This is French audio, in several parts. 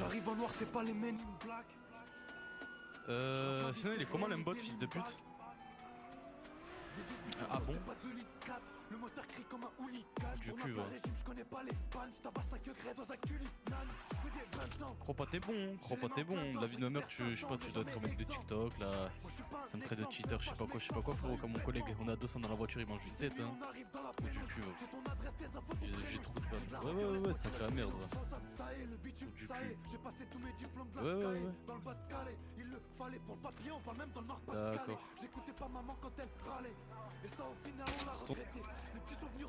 J'arrive en noir, c'est pas les men in black. Sinon il est comment l'aimbot, fils de pute? Ah bon? Le moteur crie comme un hooligan. Du cul, ouais. Je connais pas les pannes, je tabasse 5 degrés dans un culinan. Crois pas t'es bon, crois pas t'es bon. La vie de ma mère, je sais pas, tu dois être un mec de TikTok là. Ça me traite de cheater, je sais pas quoi, frérot, comme mon collègue. On est à 200 dans la voiture, il mange une tête, hein. Trou du cul, ouais. J'ai trop de fun. Ouais, ça fait la merde, ouais. Trou du cul. Ouais. D'accord.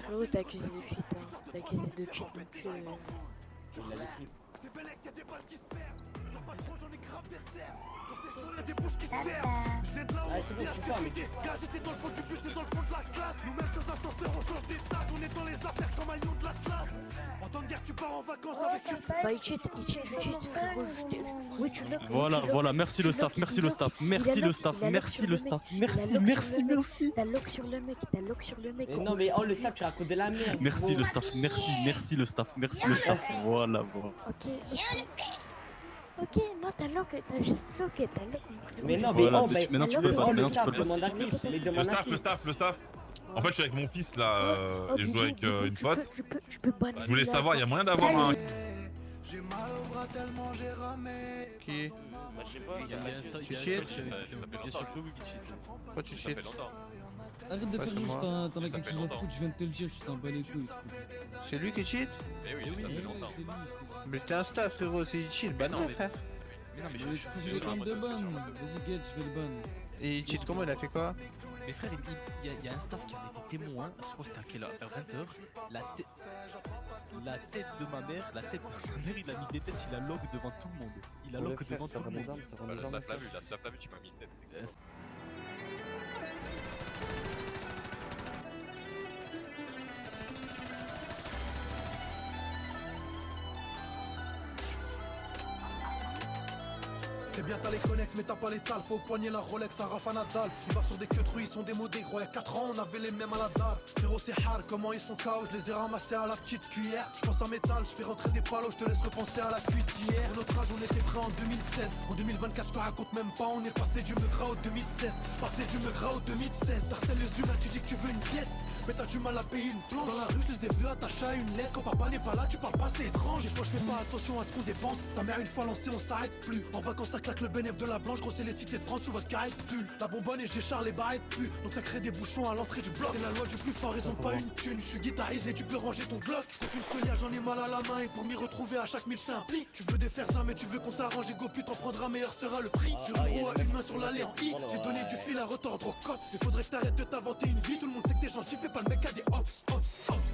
Frérot, t'as accusé de cheat, hein. T'as accusé de cheat, donc Il a les clips. Je viens de là où Ah, on c'est se bon, vient, tu que parles. tu dégages. J'étais dans le fond du bus, c'est dans le fond de la classe. Nous-mêmes sans ascenseur, on change d'étage. On est dans les affaires comme un lion de la classe. En temps de guerre, tu pars en vacances avec une... Bah, il cheat, tu cheat, frérot, oui, tu lock. Voilà, merci le staff, merci le staff, merci le staff, merci le staff, merci. T'as lock sur le mec, Mais non, mais oh, le sac, tu racontes de la merde. Merci le staff, merci le staff, voilà. Ok, non, t'as juste lock, t'as lock. Mais non, mais Voilà, oh, mais maintenant tu peux pas, oh, le maintenant tu staff, peux pas. demande un clip, mais demande un clip. Le staff. En fait, je suis avec mon fils là, et je joue avec une pote. Tu peux bannir. Je voulais savoir, il y a moyen d'avoir un. J'ai mal au bras tellement j'ai ramé. Qui? Bah, je sais pas, Il y a un staff Tu qui cheats? ça fait bien sûr que oui, qui cheat. Pourquoi tu ça cheats? fait longtemps. Arrête de Ouais, faire c'est juste moi. t'en as Ça quelque fait chose à longtemps. foutre, je viens de te le dire, je t'en bats les couilles. C'est lui qui cheat? Eh oui, ça fait longtemps. c'est lui. Mais t'es un staff, frérot, c'est cheat, bah non, Non, mais- frère. Mais non, mais Je vais le ban de ban. Vas-y, Gage, je vais le ban. Et il cheat comment? Il a fait quoi? Mais frère, il y a un staff qui avait été témoin, je crois que c'était à quelle heure? Vers 20h. La tête de ma mère, il a mis des têtes, il a log devant tout le monde. Il a log devant tout le monde. Bah, le sap l'a vu, tu m'as mis une tête. C'est bien t'as les connexes mais t'as pas les tales. Faut poigner la Rolex à Rafa Nadal. Ils barrent sur des queues truies, ils sont démodés gros. Y'a 4 ans on avait les mêmes à la dalle. Frérot c'est hard, comment ils sont KO. Je les ai ramassés à la petite cuillère. Je pense à métal, je fais rentrer des palos. Je te laisse repenser à la cuitière. Notre âge on était prêts en 2016. En 2024 je te raconte même pas. On est passé du Meugras au 2016. Passé du Meugras au 2016. T'harcèles les humains, tu dis que tu veux une pièce. Mais t'as du mal à payer une planche. Dans la rue je les ai vus attachés à une laisse. Quand papa n'est pas là tu parles pas, c'est étrange. Des fois je fais pas attention à ce qu'on dépense. Sa mère une fois lancée on s'arrête plus. En vacances ça claque le bénéf de la blanche. Gros c'est les cités de France sous votre carré de pull. La bonbonne et j'ai Charles les barrettes plus. Donc ça crée des bouchons à l'entrée du bloc. C'est la loi du plus fort, ils ont pas une thune. Je suis guitarisé, tu peux ranger ton Glock. Quand tu le feuillage j'en ai mal à la main. Et pour m'y retrouver à chaque mille c'est un pli. Tu veux des fers mais tu veux qu'on t'arrange. Et go pute t'en prendras, meilleur sera le prix. Sur une roue à une main sur l'allée en I. J'ai donné du fil à retordre aux côtes. Il faudrait que t'arrêtes de t'inventer une vie. Tout le monde sait que t'es gentil, fais pas le mec à des hops.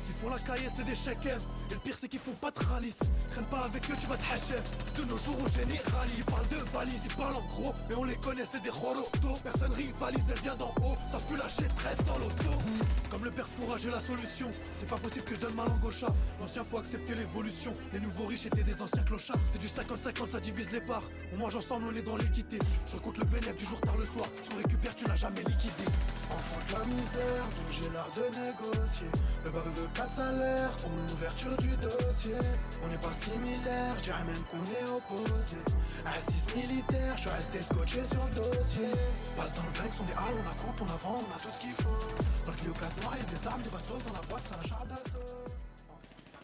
Ils font la cahier, c'est des chèques M. Et le pire c'est qu'ils font pas de ralice. Traîne pas avec eux, tu vas te hacher. De nos jours au général, ils parlent de valises, ils parlent en gros. Mais on les connaît, c'est des rorotos. Personne rivalise, elle vient d'en haut. Ça peut lâcher 13 dans l'auto. Comme le père Fourage est la solution. C'est pas possible que je donne ma langue au chat. L'ancien faut accepter l'évolution. Les nouveaux riches étaient des anciens clochards. C'est du 50-50, ça divise les parts. On mange ensemble, on est dans l'équité. Je recompte le bénéfice du jour tard le soir. Ce qu'on récupère, tu l'as jamais liquidé. Enfant de la misère, donc j'ai l'art de négocier. Le bar veut pas de salaire pour l'ouverture du dossier. On n'est pas similaires, je dirais même qu'on est opposés. Assise militaire, je suis resté scotché sur le dossier. Passe dans le bank, on est halles, on a coupe, on a vend, on a tout ce qu'il faut. Dans le Clio 4 noir, y'a des armes, des bastos dans la boîte, c'est un char d'assaut.